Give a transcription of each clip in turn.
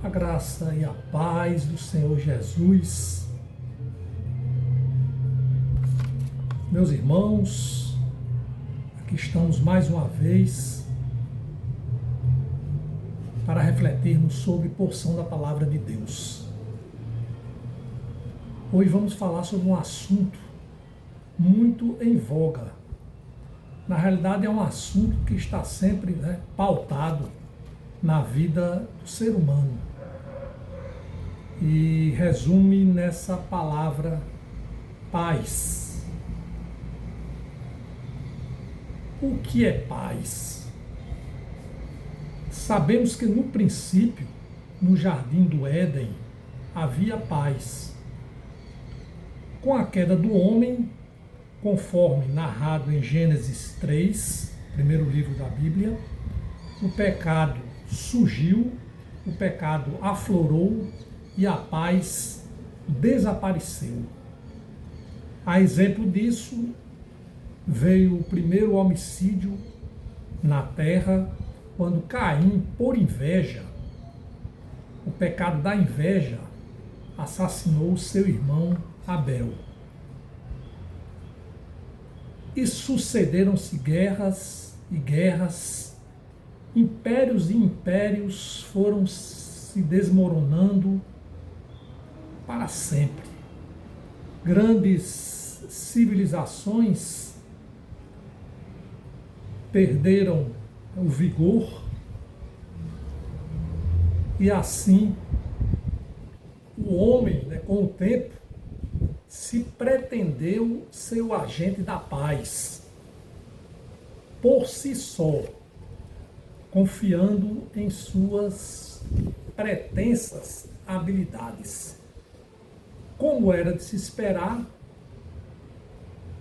A graça e a paz do Senhor Jesus. Meus irmãos, aqui estamos mais uma vez para refletirmos sobre porção da Palavra de Deus. Hoje vamos falar sobre um assunto muito em voga. Na realidade é um assunto que está sempre pautado na vida do ser humano. E resume nessa palavra paz. O que é paz? Sabemos que no princípio, no jardim do Éden, havia paz. Com a queda do homem, conforme narrado em Gênesis 3, primeiro livro da Bíblia, o pecado surgiu, o pecado aflorou e a paz desapareceu. A exemplo disso, veio o primeiro homicídio na terra, quando Caim, por inveja, o pecado da inveja, assassinou seu irmão Abel. E sucederam-se guerras e guerras, impérios e impérios foram se desmoronando para sempre. Grandes civilizações perderam o vigor e assim o homem, com o tempo, se pretendeu ser o agente da paz por si só, confiando em suas pretensas habilidades. Como era de se esperar,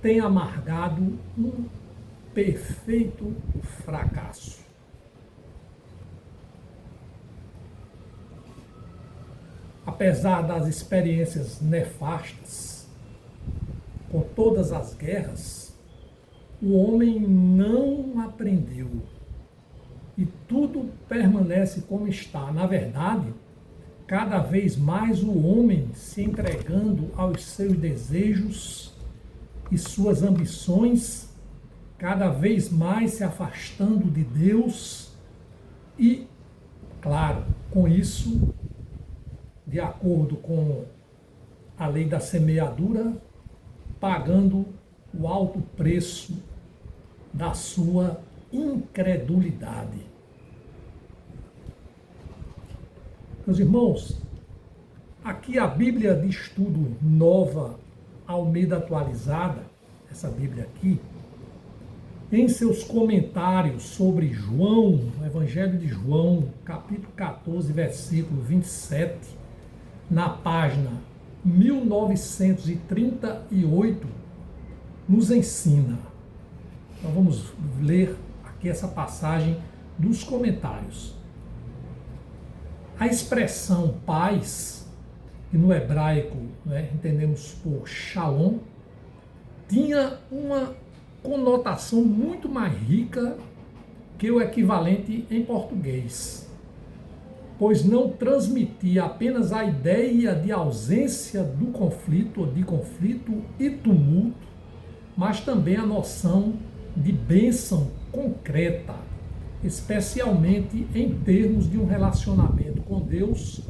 tem amargado um perfeito fracasso. Apesar das experiências nefastas, com todas as guerras, o homem não aprendeu e tudo permanece como está. Na verdade, cada vez mais o homem se entregando aos seus desejos e suas ambições, cada vez mais se afastando de Deus e, claro, com isso, de acordo com a lei da semeadura, pagando o alto preço da sua incredulidade. Meus irmãos, aqui a Bíblia de Estudo Nova Almeida Atualizada, essa Bíblia aqui, em seus comentários sobre João, o Evangelho de João, capítulo 14, versículo 27, na página 1938, nos ensina. Então vamos ler aqui essa passagem dos comentários. A expressão paz, que no hebraico entendemos por shalom, tinha uma conotação muito mais rica que o equivalente em português, pois não transmitia apenas a ideia de ausência do conflito, ou de conflito e tumulto, mas também a noção de bênção concreta, especialmente em termos de um relacionamento com Deus,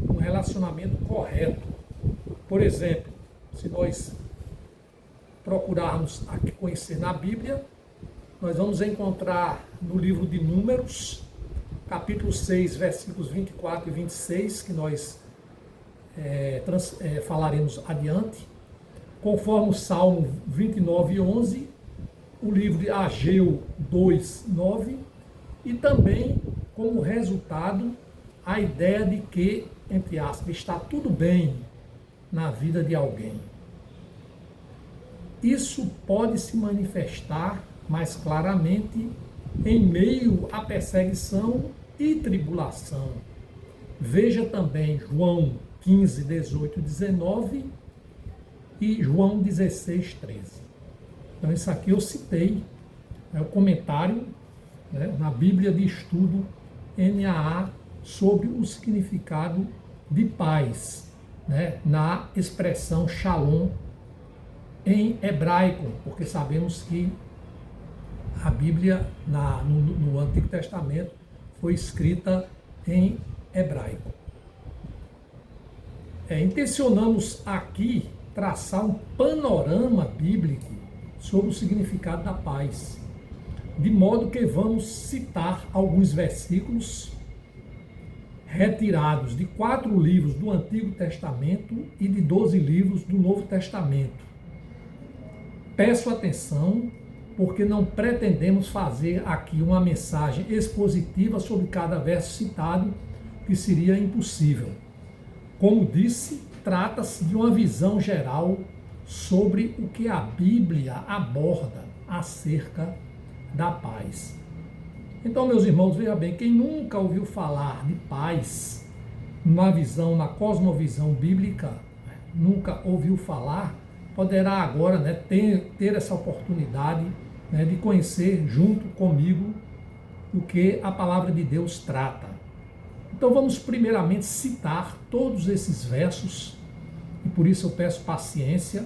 um relacionamento correto. Por exemplo, se nós procurarmos aqui conhecer na Bíblia, nós vamos encontrar no livro de Números, capítulo 6, versículos 24 e 26, que nós falaremos adiante, conforme o Salmo 29, 11, o livro de Ageu 2, 9, e também, como resultado, a ideia de que, entre aspas, está tudo bem na vida de alguém. Isso pode se manifestar mais claramente em meio à perseguição e tribulação. Veja também João 15, 18, 19 e João 16, 13. Então isso aqui eu citei, é o comentário na Bíblia de Estudo NAA sobre o significado de paz, né, na expressão shalom em hebraico, porque sabemos que a Bíblia no Antigo Testamento foi escrita em hebraico. Intencionamos aqui traçar um panorama bíblico sobre o significado da paz, de modo que vamos citar alguns versículos retirados de 4 livros do Antigo Testamento e de 12 livros do Novo Testamento. Peço atenção, porque não pretendemos fazer aqui uma mensagem expositiva sobre cada verso citado, que seria impossível. Como disse, trata-se de uma visão geral sobre o que a Bíblia aborda acerca da paz. Então, meus irmãos, veja bem, quem nunca ouviu falar de paz na cosmovisão bíblica, nunca ouviu falar, poderá agora, né, ter essa oportunidade, né, de conhecer junto comigo o que a palavra de Deus trata. Então vamos primeiramente citar todos esses versos, e por isso eu peço paciência.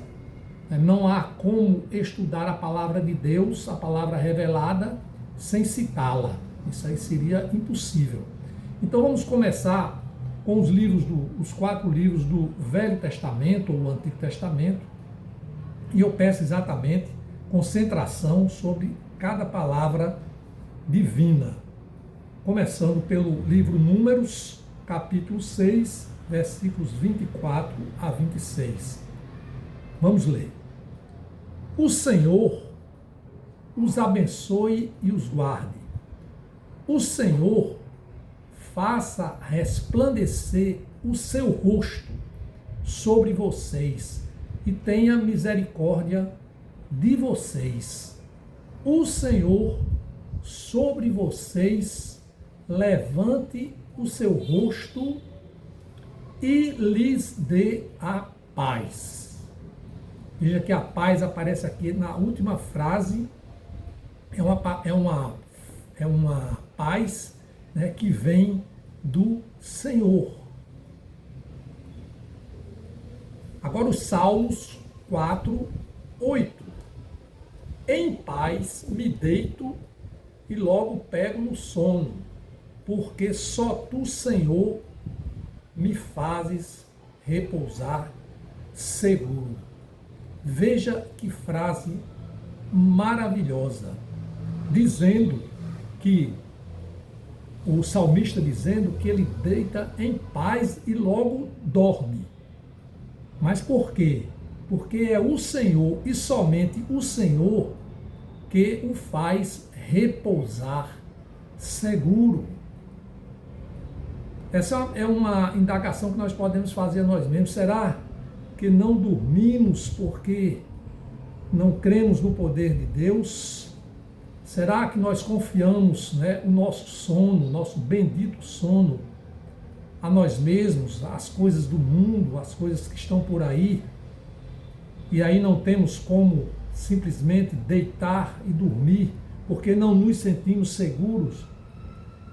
Não há como estudar a palavra de Deus, a palavra revelada, sem citá-la. Isso aí seria impossível. Então vamos começar com os 4 livros do Velho Testamento ou Antigo Testamento, e eu peço exatamente concentração sobre cada palavra divina. Começando pelo livro Números, capítulo 6, versículos 24 a 26. Vamos ler. O Senhor os abençoe e os guarde. O Senhor faça resplandecer o seu rosto sobre vocês e tenha misericórdia de vocês. O Senhor sobre vocês levante o seu rosto e lhes dê a paz. Veja que a paz aparece aqui na última frase. É uma paz, né, que vem do Senhor. Agora os Salmos 4, 8. Em paz me deito e logo pego no sono, porque só tu, Senhor, me fazes repousar seguro. Veja que frase maravilhosa, dizendo que o salmista dizendo que ele deita em paz e logo dorme. Mas por quê? Porque é o Senhor e somente o Senhor que o faz repousar seguro. Essa é uma indagação que nós podemos fazer a nós mesmos. Será que não dormimos porque não cremos no poder de Deus? Será que nós confiamos, né, o nosso sono, o nosso bendito sono, a nós mesmos, às coisas do mundo, às coisas que estão por aí, e aí não temos como simplesmente deitar e dormir, porque não nos sentimos seguros?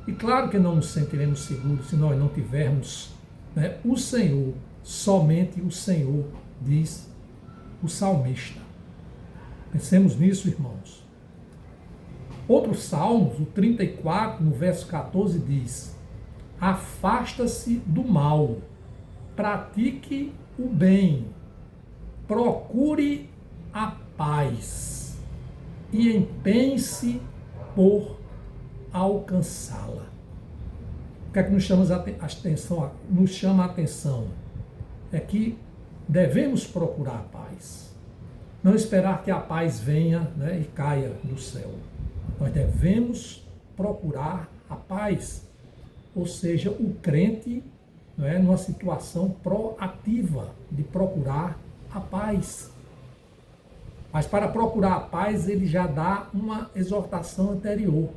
E claro que não nos sentiremos seguros se nós não tivermos, né, o Senhor, somente o Senhor, diz o salmista. Pensemos nisso, irmãos. Outros salmos, o 34, no verso 14, diz: afasta-se do mal, pratique o bem, procure a paz e empenhe-se por alcançá-la. O que é que nos chama a atenção? É que devemos procurar a paz. Não esperar que a paz venha, né, e caia do céu. Nós devemos procurar a paz. Ou seja, o crente, né, numa situação proativa de procurar a paz. Mas para procurar a paz, ele já dá uma exortação anterior.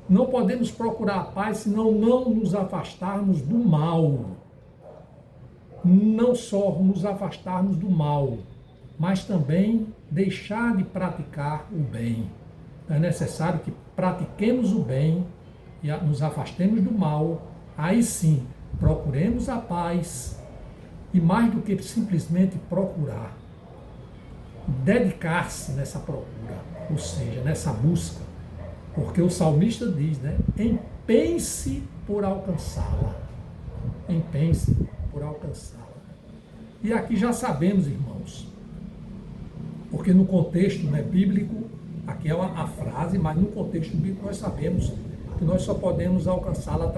Não podemos procurar a paz se não nos afastarmos do mal. Não só nos afastarmos do mal, mas também deixar de praticar o bem. É necessário que pratiquemos o bem e nos afastemos do mal, aí sim, procuremos a paz e mais do que simplesmente procurar, dedicar-se nessa procura, ou seja, nessa busca, porque o salmista diz, né? Empenhe-se por alcançá-la. Empenhe-se por alcançá-la. E aqui já sabemos, irmãos, porque no contexto, né, bíblico, aqui é a frase, mas no contexto bíblico nós sabemos que nós só podemos alcançá-la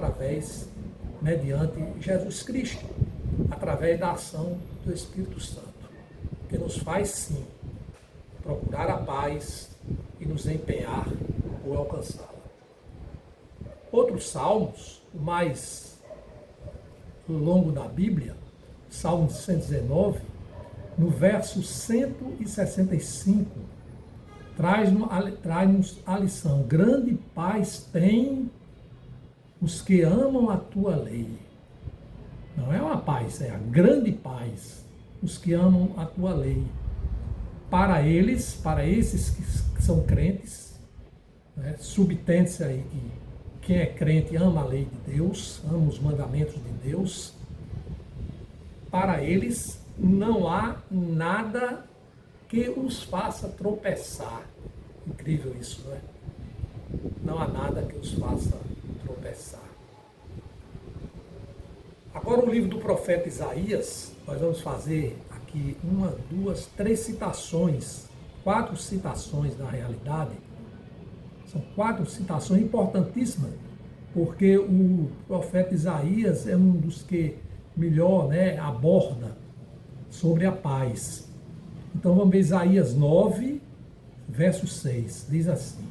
mediante Jesus Cristo, através da ação do Espírito Santo, que nos faz sim procurar a paz e nos empenhar por alcançá-la. Outros salmos, o mais longo da Bíblia, Salmo 119, no verso 165, traz-nos a lição: grande paz tem os que amam a tua lei. Não é uma paz, é a grande paz, os que amam a tua lei. Para eles, para esses que são crentes, né, subtende-se aí que quem é crente ama a lei de Deus, ama os mandamentos de Deus. Para eles não há nada que os faça tropeçar. Incrível isso, não é? Não há nada que os faça tropeçar. Agora o livro do profeta Isaías, nós vamos fazer aqui 1, 2, 3 citações, 4 citações na realidade. São 4 citações importantíssimas, porque o profeta Isaías é um dos que melhor, né, aborda sobre a paz. Então vamos ver Isaías 9, verso 6, diz assim: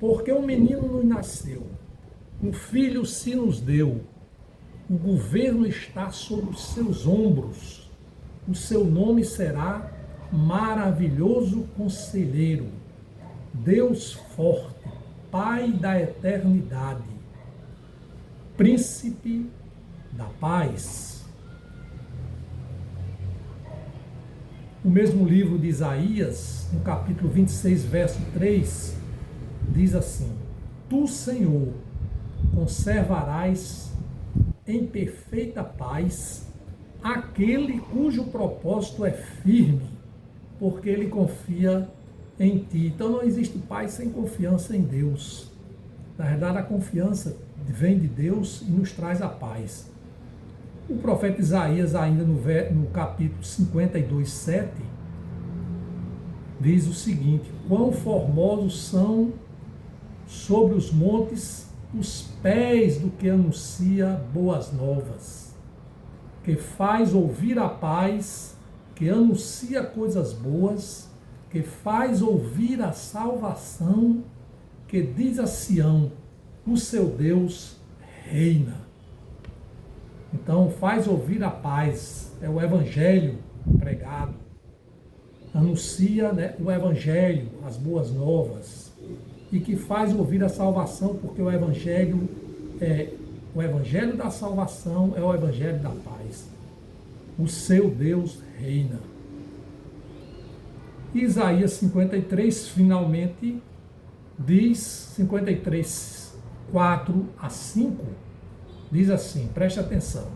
porque um menino nos nasceu, um filho se nos deu, o governo está sobre os seus ombros, o seu nome será Maravilhoso Conselheiro, Deus Forte, Pai da Eternidade, Príncipe da Paz. O mesmo livro de Isaías, no capítulo 26, verso 3, diz assim: tu, Senhor, conservarás em perfeita paz aquele cujo propósito é firme, porque ele confia em ti. Então não existe paz sem confiança em Deus. Na verdade, a confiança vem de Deus e nos traz a paz. O profeta Isaías, ainda no capítulo 52, 7, diz o seguinte: quão formosos são sobre os montes os pés do que anuncia boas novas, que faz ouvir a paz, que anuncia coisas boas, que faz ouvir a salvação, que diz a Sião: o seu Deus reina. Então, faz ouvir a paz, é o evangelho pregado. Anuncia, né, o evangelho, as boas novas, e que faz ouvir a salvação, porque o evangelho da salvação é o evangelho da paz. O seu Deus reina. Isaías 53, finalmente, diz, 53, 4 a 5, diz assim, preste atenção: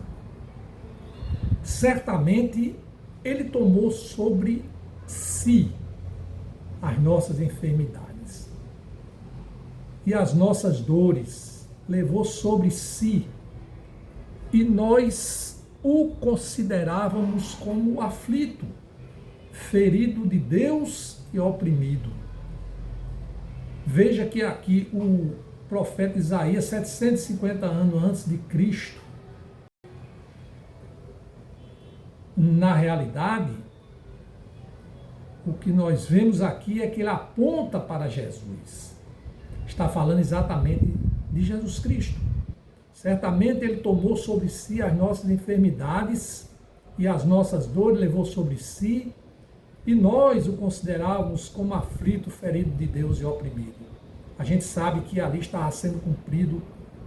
certamente ele tomou sobre si as nossas enfermidades e as nossas dores, levou sobre si, e nós o considerávamos como aflito, ferido de Deus e oprimido. Veja que aqui o profeta Isaías, 750 anos antes de Cristo, na realidade, o que nós vemos aqui é que ele aponta para Jesus. Está falando exatamente de Jesus Cristo. Certamente ele tomou sobre si as nossas enfermidades e as nossas dores, levou sobre si, e nós o considerávamos como aflito, ferido de Deus e oprimido. A gente sabe que ali estava sendo cumprido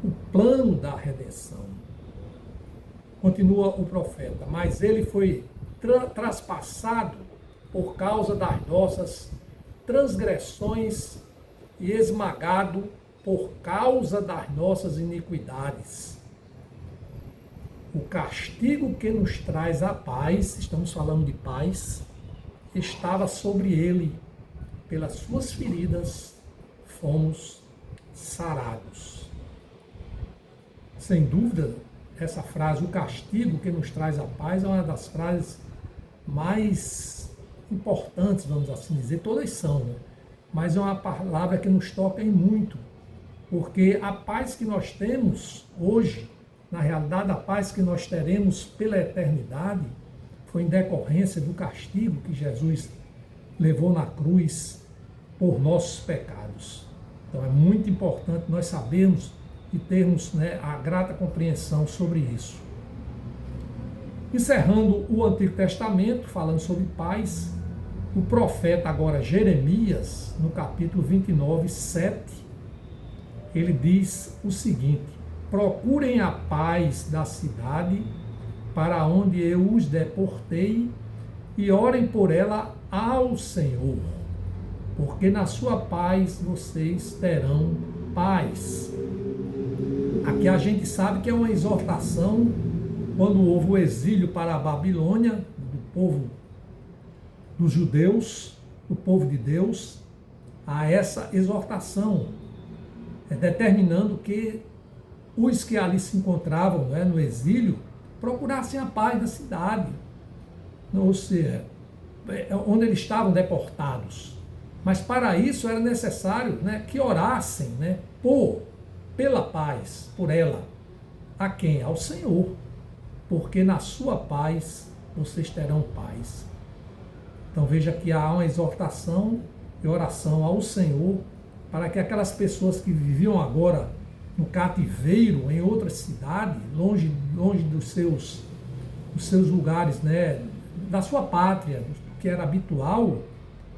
o plano da redenção. Continua o profeta: mas ele foi traspassado por causa das nossas transgressões e esmagado por causa das nossas iniquidades. O castigo que nos traz a paz, estamos falando de paz, estava sobre ele. Pelas suas feridas fomos sarados. Sem dúvida, essa frase, o castigo que nos traz a paz, é uma das frases mais importantes, vamos assim dizer. Todas são, né? Mas é uma palavra que nos toca em muito, porque a paz que nós temos hoje, na realidade, a paz que nós teremos pela eternidade, foi em decorrência do castigo que Jesus levou na cruz por nossos pecados. Então é muito importante nós sabermos e termos, né, a grata compreensão sobre isso. Encerrando o Antigo Testamento, falando sobre paz, o profeta agora Jeremias, no capítulo 29, 7, ele diz o seguinte: procurem a paz da cidade para onde eu os deportei e orem por ela ao Senhor, porque na sua paz vocês terão paz. Aqui a gente sabe que é uma exortação quando houve o exílio para a Babilônia, do povo dos judeus, do povo de Deus, a essa exortação, determinando que os que ali se encontravam, né, no exílio, procurassem a paz da cidade, ou seja, onde eles estavam deportados. Mas para isso era necessário, né, que orassem, né, pela paz, por ela. A quem? Ao Senhor. Porque na sua paz vocês terão paz. Então veja que há uma exortação e oração ao Senhor para que aquelas pessoas que viviam agora no cativeiro, em outra cidade, longe dos seus lugares, né, da sua pátria, que era habitual,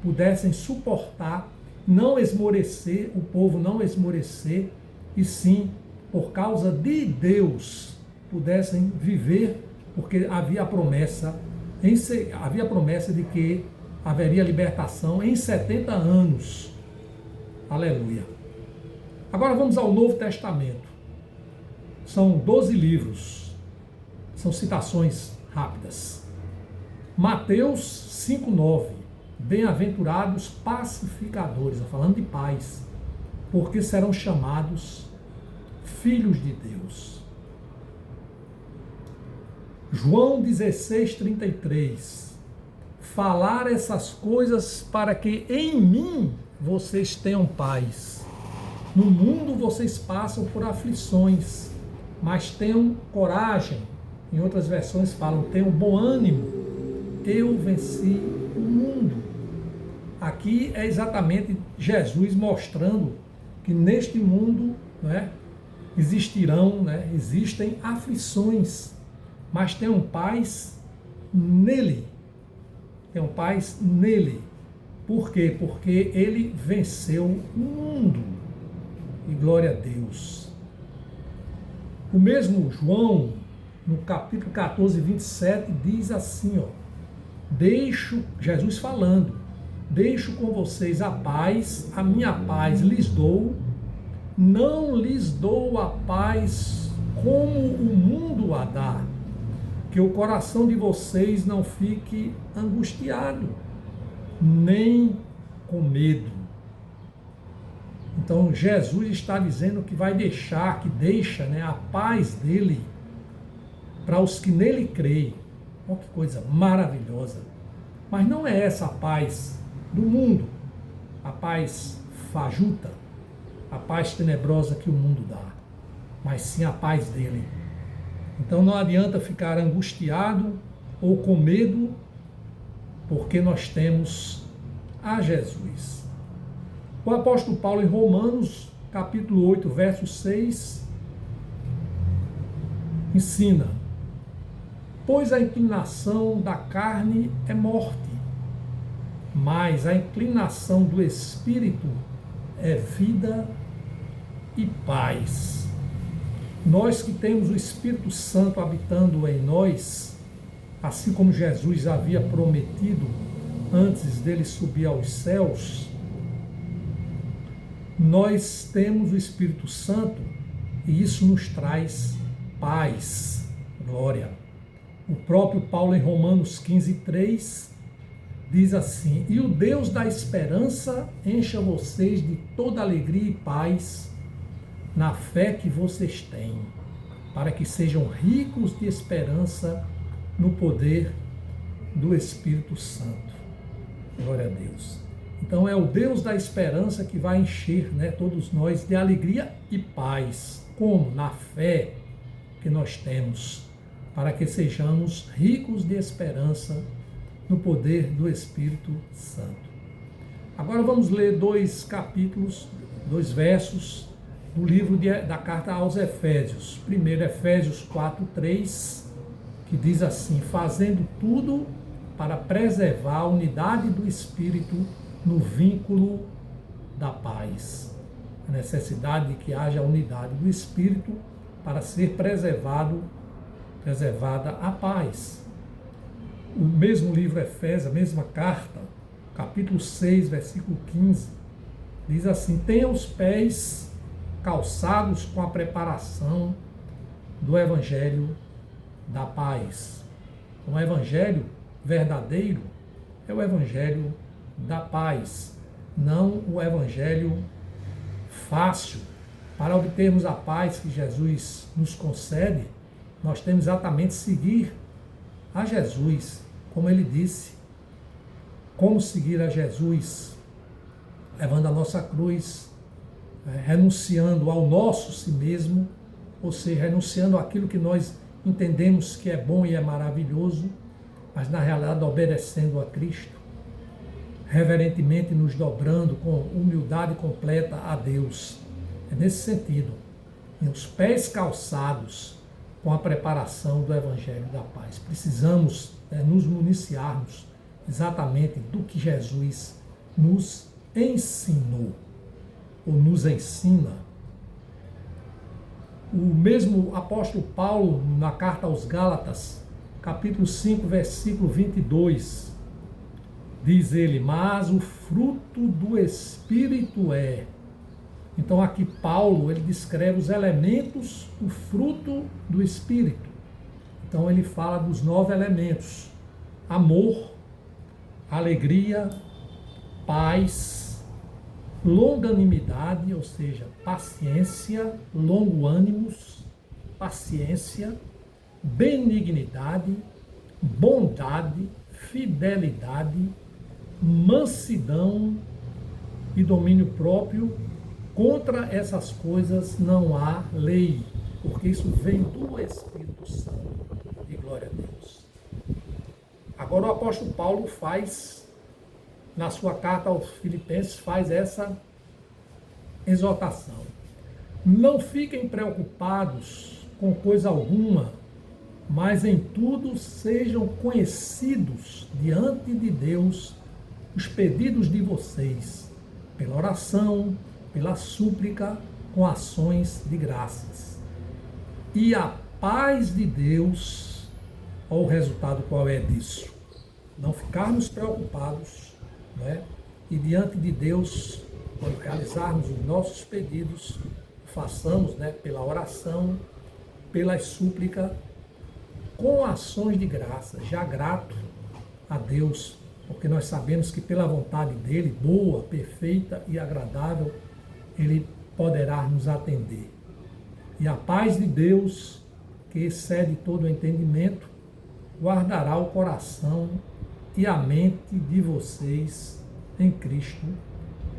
pudessem suportar, não esmorecer, o povo não esmorecer, e sim, por causa de Deus, pudessem viver, porque havia a promessa de que haveria libertação em 70 anos. Aleluia. Agora vamos ao Novo Testamento. São 12 livros, são citações rápidas. Mateus 5,9. Bem-aventurados pacificadores, falando de paz, porque serão chamados filhos de Deus. João 16,33. Falar essas coisas para que em mim vocês tenham paz. No mundo vocês passam por aflições, mas tenham coragem. Em outras versões falam, tenham bom ânimo. Eu venci o mundo. Aqui é exatamente Jesus mostrando que neste mundo, né, existem aflições, mas tenham paz nele. Tenham paz nele. Por quê? Porque ele venceu o mundo. E glória a Deus. O mesmo João, no capítulo 14, 27, diz assim, Jesus falando, deixo com vocês a paz, a minha paz lhes dou, não lhes dou a paz como o mundo a dá, que o coração de vocês não fique angustiado, nem com medo. Então Jesus está dizendo que deixa, né, a paz dele para os que nele creem. Olha que coisa maravilhosa. Mas não é essa a paz do mundo, a paz fajuta, a paz tenebrosa que o mundo dá, mas sim a paz dele. Então não adianta ficar angustiado ou com medo, porque nós temos a Jesus. O apóstolo Paulo, em Romanos, capítulo 8, verso 6, ensina: pois a inclinação da carne é morte, mas a inclinação do Espírito é vida e paz. Nós que temos o Espírito Santo habitando em nós, assim como Jesus havia prometido antes dele subir aos céus, nós temos o Espírito Santo e isso nos traz paz, glória. O próprio Paulo em Romanos 15:3 diz assim: e o Deus da esperança encha vocês de toda alegria e paz na fé que vocês têm, para que sejam ricos de esperança no poder do Espírito Santo. Glória a Deus. Então é o Deus da esperança que vai encher, todos nós de alegria e paz. Como? Na fé que nós temos, para que sejamos ricos de esperança no poder do Espírito Santo. Agora vamos ler 2 capítulos, 2 versos do livro da carta aos Efésios. Primeiro, Efésios 4:3, que diz assim: fazendo tudo para preservar a unidade do Espírito no vínculo da paz. A necessidade de que haja unidade do Espírito para ser preservada a paz. O mesmo livro Efésios, a mesma carta, capítulo 6, versículo 15, diz assim: tenha os pés calçados com a preparação do Evangelho da paz. O Evangelho verdadeiro é o Evangelho da paz, não o Evangelho fácil. Para obtermos a paz que Jesus nos concede, nós temos exatamente seguir a Jesus, como ele disse. Como seguir a Jesus? Levando a nossa cruz, renunciando ao nosso si mesmo, ou seja, renunciando àquilo que nós entendemos que é bom e é maravilhoso, mas na realidade obedecendo a Cristo, reverentemente nos dobrando com humildade completa a Deus. É nesse sentido, os pés calçados com a preparação do Evangelho da Paz. Precisamos nos municiarmos exatamente do que Jesus nos ensinou, ou nos ensina. O mesmo apóstolo Paulo, na carta aos Gálatas, capítulo 5, versículo 22, diz ele: mas o fruto do Espírito é. Então aqui Paulo, ele descreve os elementos, o fruto do Espírito. Então ele fala dos 9 elementos: amor, alegria, paz, longanimidade, ou seja, paciência, longo-ânimos, paciência, benignidade, bondade, fidelidade, mansidão e domínio próprio. Contra essas coisas não há lei, porque isso vem do Espírito Santo. E glória a Deus. Agora o apóstolo Paulo faz, na sua carta aos Filipenses, faz essa exortação. Não fiquem preocupados com coisa alguma, mas em tudo sejam conhecidos diante de Deus os pedidos de vocês, pela oração, pela súplica, com ações de graças. E a paz de Deus, olha o resultado qual é disso. Não ficarmos preocupados, e diante de Deus, quando realizarmos os nossos pedidos, façamos pela oração, pela súplica, com ações de graça, já grato a Deus, porque nós sabemos que pela vontade dele, boa, perfeita e agradável, ele poderá nos atender. E a paz de Deus, que excede todo o entendimento, guardará o coração e a mente de vocês em Cristo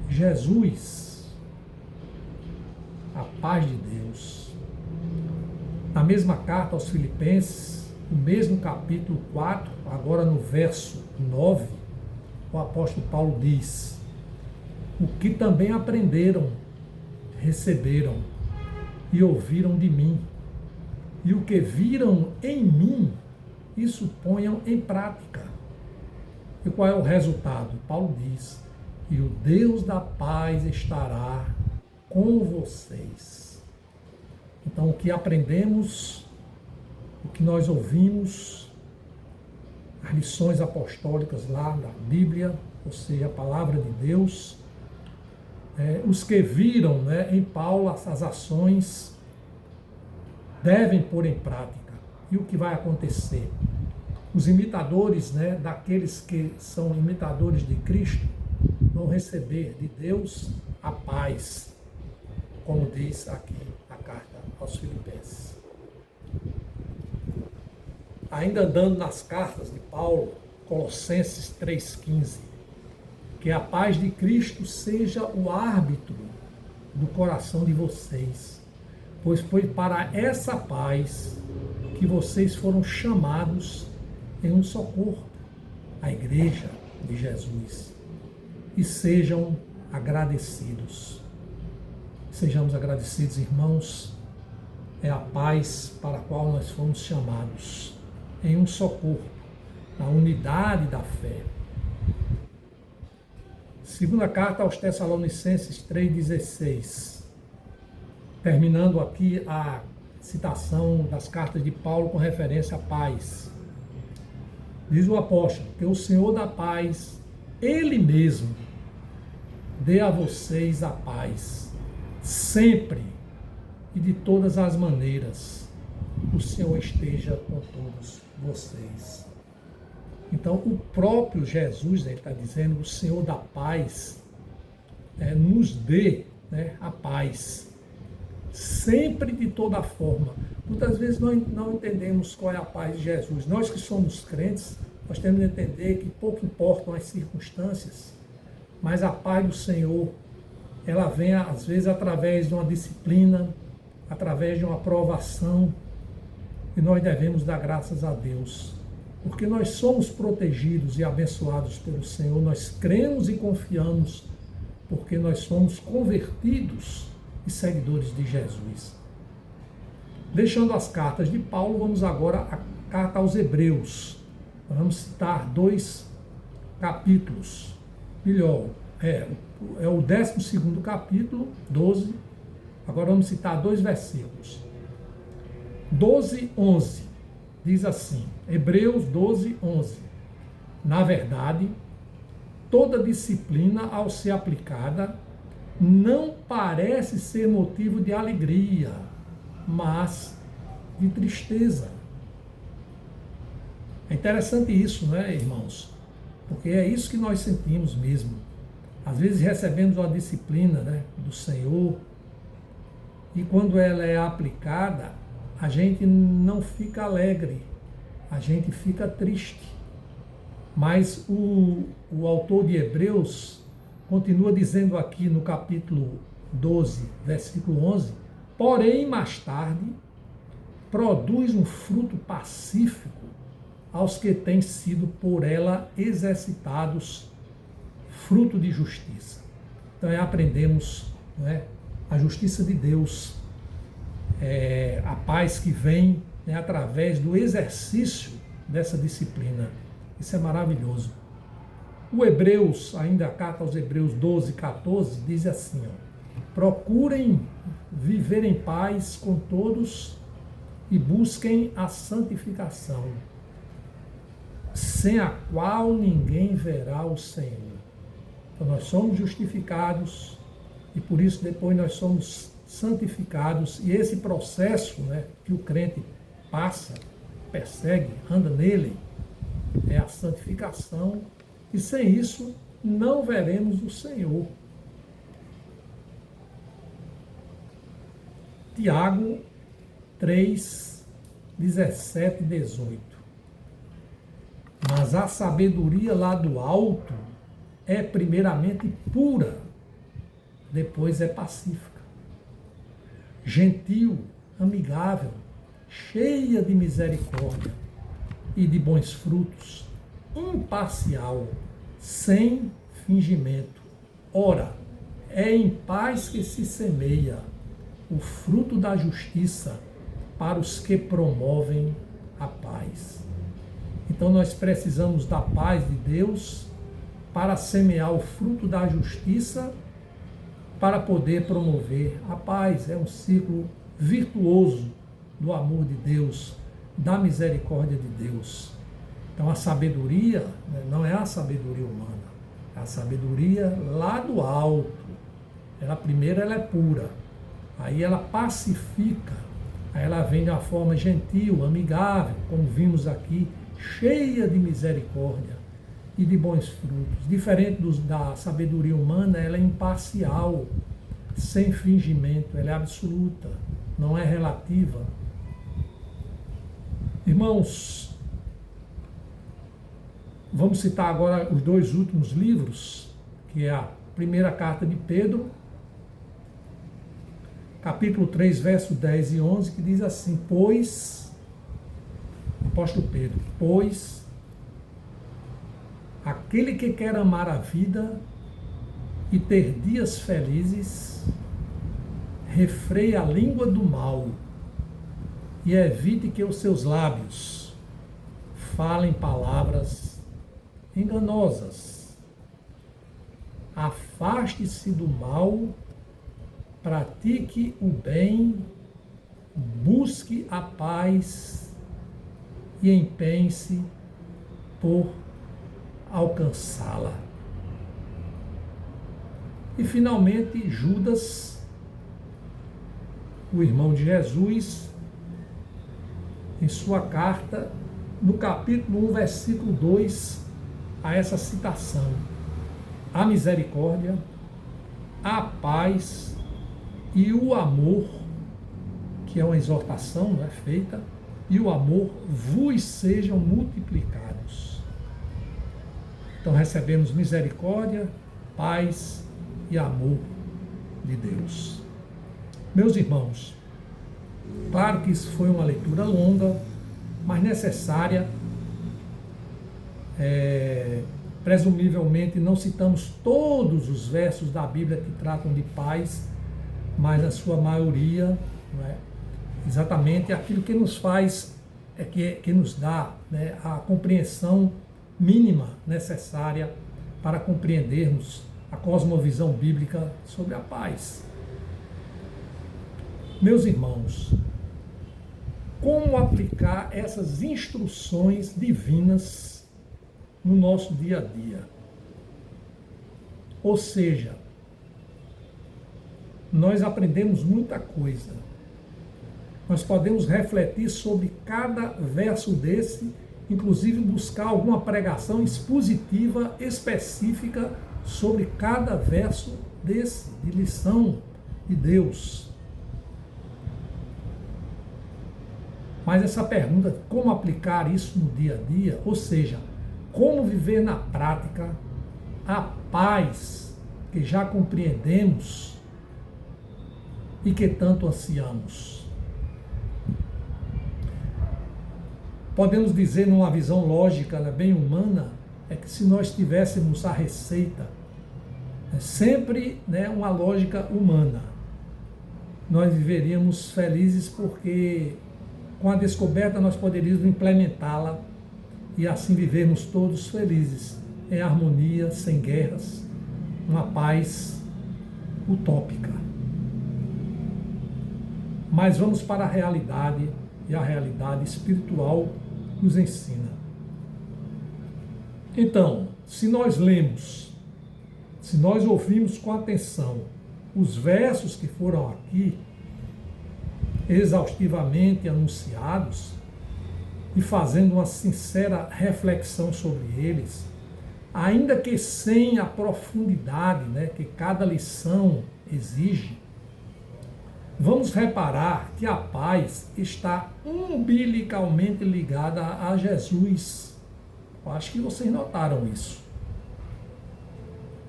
Jesus. A paz de Deus. Na mesma carta aos Filipenses, no mesmo capítulo 4, agora no verso 9, o apóstolo Paulo diz: o que também aprenderam, receberam e ouviram de mim, e o que viram em mim, isso ponham em prática. E qual é o resultado? Paulo diz: e o Deus da paz estará com vocês. Então, o que aprendemos, o que nós ouvimos, as lições apostólicas lá da Bíblia, ou seja, a palavra de Deus, os que viram, né, em Paulo as ações devem pôr em prática. E o que vai acontecer? Os imitadores, né, daqueles que são imitadores de Cristo, vão receber de Deus a paz, como diz aqui a carta aos Filipenses. Ainda andando nas cartas de Paulo, Colossenses 3,15, que a paz de Cristo seja o árbitro do coração de vocês, pois foi para essa paz que vocês foram chamados em um só corpo, a igreja de Jesus. E sejam agradecidos. Sejamos agradecidos, irmãos. É a paz para a qual nós fomos chamados, em um só corpo, na unidade da fé. Segunda carta aos Tessalonicenses 3,16. Terminando aqui a citação das cartas de Paulo com referência à paz. Diz o apóstolo que o Senhor da paz, Ele mesmo, dê a vocês a paz, sempre e de todas as maneiras. O Senhor esteja com todos vocês. Então, o próprio Jesus, ele está dizendo, o Senhor da paz, nos dê, né, a paz, sempre de toda forma. Muitas vezes nós não entendemos qual é a paz de Jesus. Nós que somos crentes, nós temos que entender que pouco importam as circunstâncias, mas a paz do Senhor, ela vem às vezes através de uma disciplina, através de uma provação, e nós devemos dar graças a Deus, porque nós somos protegidos e abençoados pelo Senhor, nós cremos e confiamos, porque nós somos convertidos e seguidores de Jesus. Deixando as cartas de Paulo, vamos agora à carta aos Hebreus. Vamos citar 2 capítulos. Melhor, é o 12º capítulo, 12. Agora vamos citar 2 versículos. 12:11. Diz assim, Hebreus 12:11. Na verdade, toda disciplina, ao ser aplicada, não parece ser motivo de alegria, mas de tristeza. É interessante isso, né, irmãos? Porque é isso que nós sentimos mesmo. Às vezes recebemos uma disciplina, né, do Senhor, e quando ela é aplicada, a gente não fica alegre, a gente fica triste. Mas o autor de Hebreus continua dizendo aqui no capítulo 12, versículo 11, porém, mais tarde, produz um fruto pacífico aos que têm sido por ela exercitados, fruto de justiça. Então, aprendemos, não é, a justiça de Deus, a paz que vem, né, através do exercício dessa disciplina. Isso é maravilhoso. O Hebreus, ainda a carta aos Hebreus 12:14, diz assim, procurem viver em paz com todos e busquem a santificação, sem a qual ninguém verá o Senhor. Então nós somos justificados e por isso depois nós somos santificados, e esse processo, né, que o crente passa, persegue, anda nele, é a santificação, e sem isso não veremos o Senhor. Tiago 3, 17 e 18. Mas a sabedoria lá do alto é primeiramente pura, depois é pacífica, gentil, amigável, cheia de misericórdia e de bons frutos, imparcial, sem fingimento. Ora, é em paz que se semeia o fruto da justiça para os que promovem a paz. Então nós precisamos da paz de Deus para semear o fruto da justiça, para poder promover a paz. É um ciclo virtuoso do amor de Deus, da misericórdia de Deus. Então a sabedoria, né, não é a sabedoria humana, é a sabedoria lá do alto, Ela primeiro ela é pura, aí ela pacifica, aí ela vem de uma forma gentil, amigável, como vimos aqui, cheia de misericórdia e de bons frutos. Diferente da sabedoria humana, ela é imparcial, sem fingimento, ela é absoluta, não é relativa. Irmãos, vamos citar agora os dois últimos livros, que é a primeira carta de Pedro, capítulo 3, verso 10 e 11, que diz assim: pois, apóstolo Pedro, pois, aquele que quer amar a vida e ter dias felizes, refreie a língua do mal e evite que os seus lábios falem palavras enganosas. Afaste-se do mal, pratique o bem, busque a paz e empenhe-se por alcançá-la. E finalmente Judas, o irmão de Jesus, em sua carta, no capítulo 1, versículo 2, a essa citação: a misericórdia, a paz e o amor, que é uma exortação, não é feita, e o amor vos sejam multiplicados. Então recebemos misericórdia, paz e amor de Deus. Meus irmãos, claro que isso foi uma leitura longa, mas necessária. Presumivelmente não citamos todos os versos da Bíblia que tratam de paz, mas a sua maioria, não é? Exatamente aquilo que nos faz, que nos dá, né, a compreensão mínima necessária para compreendermos a cosmovisão bíblica sobre a paz. Meus irmãos, como aplicar essas instruções divinas no nosso dia a dia? Ou seja, nós aprendemos muita coisa. Nós podemos refletir sobre cada verso desse, inclusive buscar alguma pregação expositiva específica sobre cada verso desse, de lição de Deus. Mas essa pergunta, como aplicar isso no dia a dia, ou seja, como viver na prática a paz que já compreendemos e que tanto ansiamos. Podemos dizer, numa visão lógica, né, bem humana, é que se nós tivéssemos a receita, sempre, né, uma lógica humana, nós viveríamos felizes, porque com a descoberta nós poderíamos implementá-la e assim vivermos todos felizes, em harmonia, sem guerras, uma paz utópica. Mas vamos para a realidade, e a realidade espiritual nos ensina. Então, se nós lemos, se nós ouvimos com atenção os versos que foram aqui exaustivamente anunciados e fazendo uma sincera reflexão sobre eles, ainda que sem a profundidade, né, que cada lição exige, vamos reparar que a paz está umbilicalmente ligada a Jesus. Eu acho que vocês notaram isso.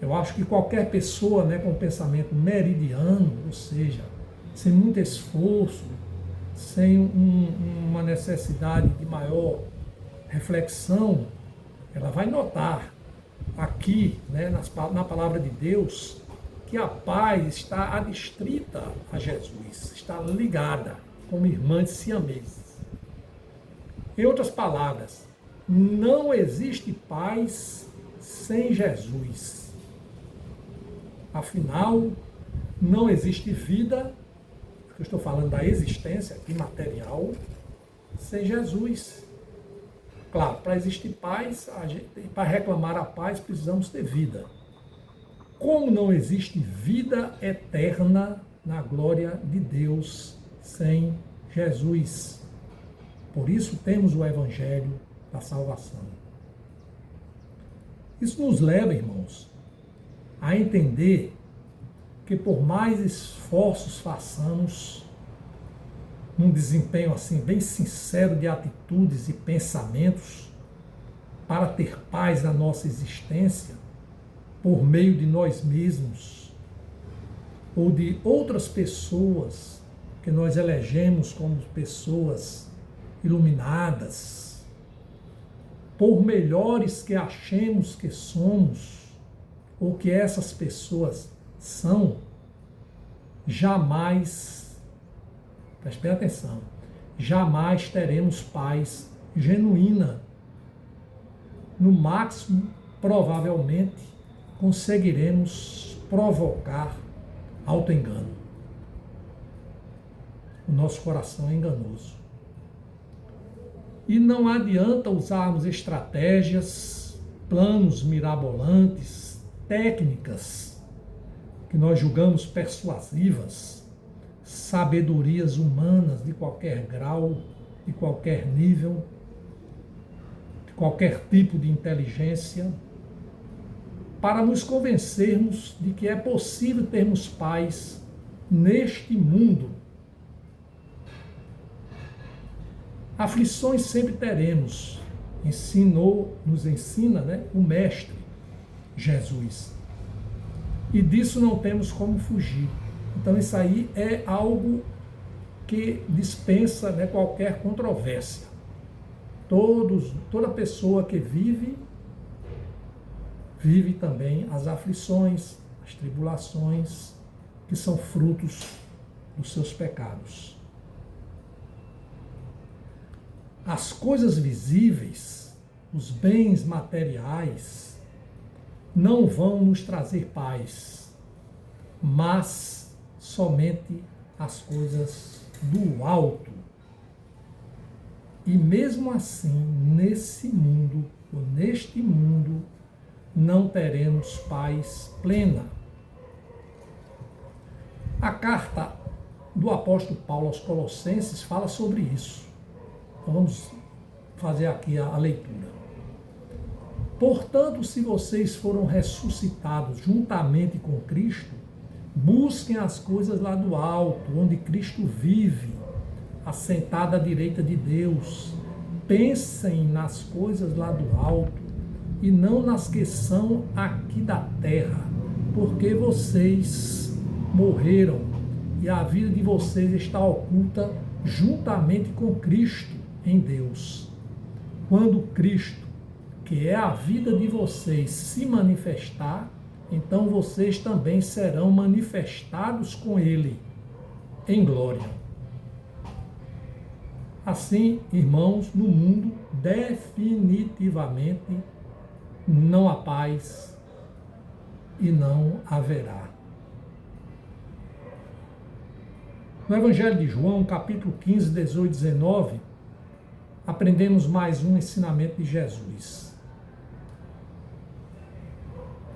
Eu acho que qualquer pessoa, né, com pensamento meridiano, ou seja, sem muito esforço, sem uma necessidade de maior reflexão, ela vai notar aqui, né, na palavra de Deus, que a paz está adstrita a Jesus, está ligada como irmã de siameses. Em outras palavras, não existe paz sem Jesus. Afinal, não existe vida, eu estou falando da existência aqui material, sem Jesus. Claro, para existir paz, para reclamar a paz, precisamos ter vida. como não existe vida eterna na glória de Deus sem Jesus. Por isso temos o Evangelho da salvação. Isso nos leva, irmãos, a entender que por mais esforços façamos, num desempenho assim bem sincero de atitudes e pensamentos, para ter paz na nossa existência, por meio de nós mesmos, ou de outras pessoas que nós elegemos como pessoas iluminadas, por melhores que achemos que somos, ou que essas pessoas são, jamais, preste bem atenção, jamais teremos paz genuína. No máximo, provavelmente, conseguiremos provocar autoengano. O nosso coração é enganoso. E não adianta usarmos estratégias, planos mirabolantes, técnicas que nós julgamos persuasivas, sabedorias humanas de qualquer grau, de qualquer nível, de qualquer tipo de inteligência, para nos convencermos de que é possível termos paz neste mundo. Aflições sempre teremos, nos ensina, o Mestre Jesus. E disso não temos como fugir. Então isso aí é algo que dispensa, qualquer controvérsia. Toda pessoa que vive também as aflições, as tribulações, que são frutos dos seus pecados. As coisas visíveis, os bens materiais, não vão nos trazer paz, mas somente as coisas do alto. E mesmo assim, neste mundo, não teremos paz plena. A carta do apóstolo Paulo aos Colossenses fala sobre isso. Então vamos fazer aqui a leitura. Portanto, se vocês foram ressuscitados juntamente com Cristo, busquem as coisas lá do alto, onde Cristo vive, assentado à direita de Deus. Pensem nas coisas lá do alto e não nas que são aqui da terra, porque vocês morreram e a vida de vocês está oculta juntamente com Cristo em Deus. Quando Cristo, que é a vida de vocês, se manifestar, então vocês também serão manifestados com Ele em glória. Assim, irmãos, no mundo definitivamente não há paz e não haverá. No Evangelho de João, capítulo 15, 18 e 19, aprendemos mais um ensinamento de Jesus.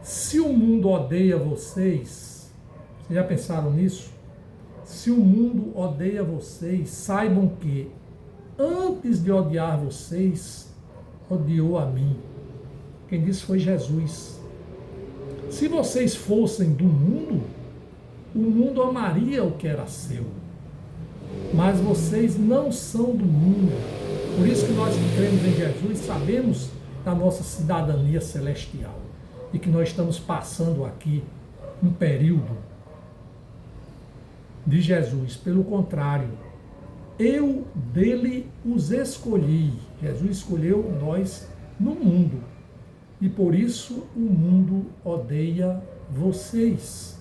Se o mundo odeia vocês, vocês já pensaram nisso? Se o mundo odeia vocês, saibam que, antes de odiar vocês, odiou a mim. Quem disse foi Jesus. Se vocês fossem do mundo, o mundo amaria o que era seu. Mas vocês não são do mundo. Por isso que nós que cremos em Jesus sabemos da nossa cidadania celestial e que nós estamos passando aqui um período de Jesus. Pelo contrário, eu dele os escolhi. Jesus escolheu nós no mundo. E por isso o mundo odeia vocês.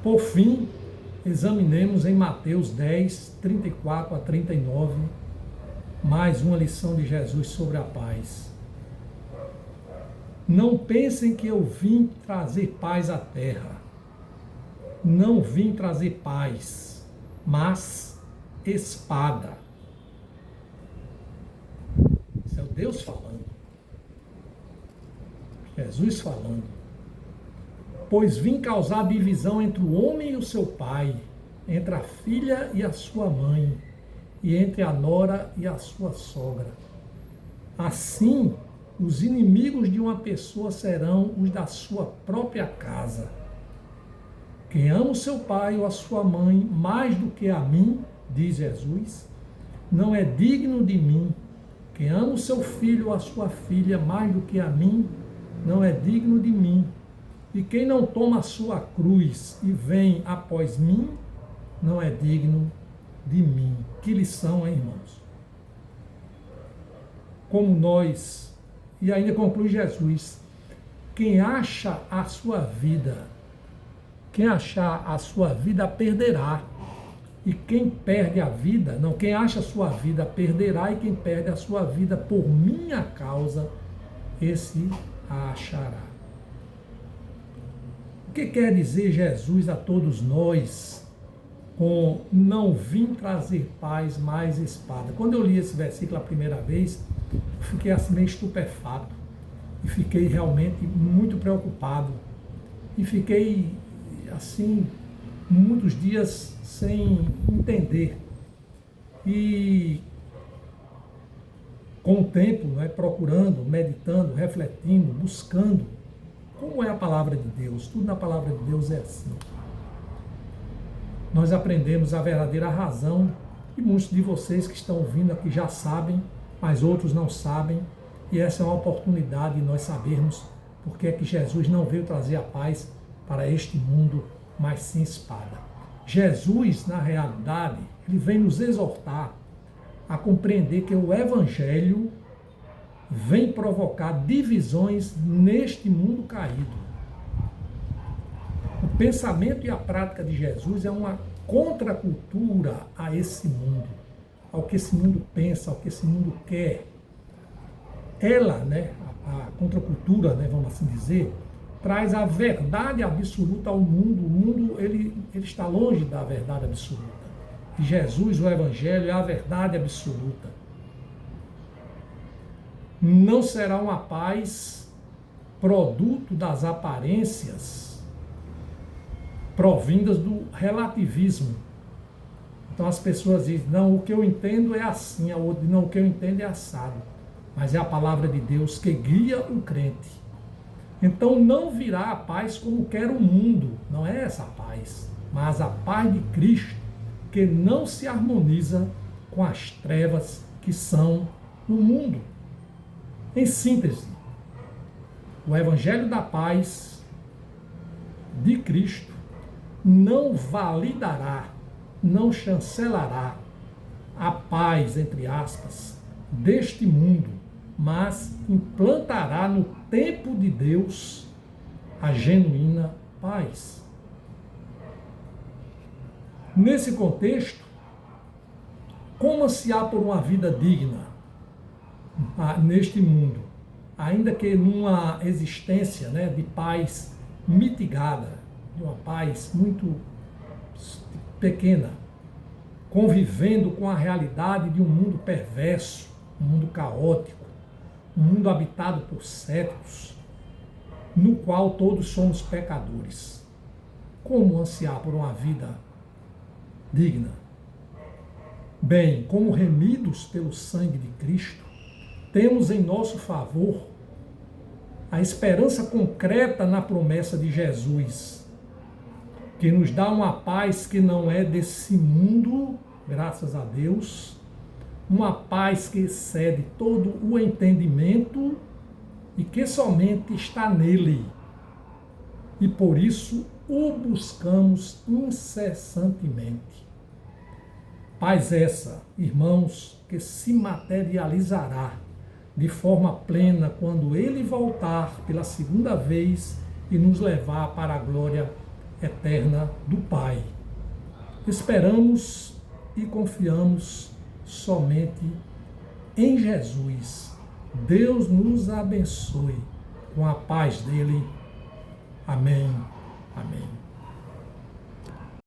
Por fim, examinemos em Mateus 10, 34 a 39, mais uma lição de Jesus sobre a paz. Não pensem que eu vim trazer paz à terra. Não vim trazer paz, mas espada. Isso é o Deus falando. Jesus falando. Pois vim causar divisão entre o homem e o seu pai, entre a filha e a sua mãe, e entre a nora e a sua sogra. Assim, os inimigos de uma pessoa serão os da sua própria casa. Quem ama o seu pai ou a sua mãe mais do que a mim, diz Jesus, não é digno de mim. Quem ama o seu filho ou a sua filha mais do que a mim, não é digno de mim. E quem não toma a sua cruz e vem após mim, não é digno de mim. Que lição, hein, irmãos? Como nós, e ainda conclui Jesus, quem acha a sua vida, quem achar a sua vida perderá. E quem perde a vida, não, quem acha a sua vida perderá, e quem perde a sua vida por minha causa, esse a achará. O que quer dizer Jesus a todos nós com não vim trazer paz, mas espada? Quando eu li esse versículo a primeira vez, eu fiquei assim meio estupefato e fiquei realmente muito preocupado e fiquei assim muitos dias sem entender. E com o tempo, procurando, meditando, refletindo, buscando como é a palavra de Deus. Tudo na palavra de Deus é assim. Nós aprendemos a verdadeira razão, e muitos de vocês que estão ouvindo aqui já sabem, mas outros não sabem, e essa é uma oportunidade de nós sabermos porque é que Jesus não veio trazer a paz para este mundo, mas sim espada. Jesus, na realidade, ele vem nos exortar a compreender que o Evangelho vem provocar divisões neste mundo caído. O pensamento e a prática de Jesus é uma contracultura a esse mundo, ao que esse mundo pensa, ao que esse mundo quer. Ela, a contracultura, vamos assim dizer, traz a verdade absoluta ao mundo. O mundo ele está longe da verdade absoluta. E Jesus, o Evangelho, é a verdade absoluta. Não será uma paz produto das aparências provindas do relativismo. Então as pessoas dizem, não, o que eu entendo é assim, a outra diz, não, o que eu entendo é assado. Mas é a palavra de Deus que guia o crente. Então não virá a paz como quer o mundo, não é essa paz, mas a paz de Cristo, que não se harmoniza com as trevas que são o mundo. Em síntese, o Evangelho da paz de Cristo não validará, não chancelará a paz, entre aspas, deste mundo, mas implantará no tempo de Deus a genuína paz. Nesse contexto, como ansiar por uma vida digna neste mundo, ainda que numa existência de paz mitigada, de uma paz muito pequena, convivendo com a realidade de um mundo perverso, um mundo caótico, um mundo habitado por céticos, no qual todos somos pecadores. Como ansiar por uma vida digna? Bem, como remidos pelo sangue de Cristo, temos em nosso favor a esperança concreta na promessa de Jesus, que nos dá uma paz que não é desse mundo, graças a Deus, uma paz que excede todo o entendimento e que somente está nele. E por isso o buscamos incessantemente. Paz essa, irmãos, que se materializará de forma plena quando ele voltar pela segunda vez e nos levar para a glória eterna do Pai. Esperamos e confiamos somente em Jesus. Deus nos abençoe com a paz dele. Amém. Amém.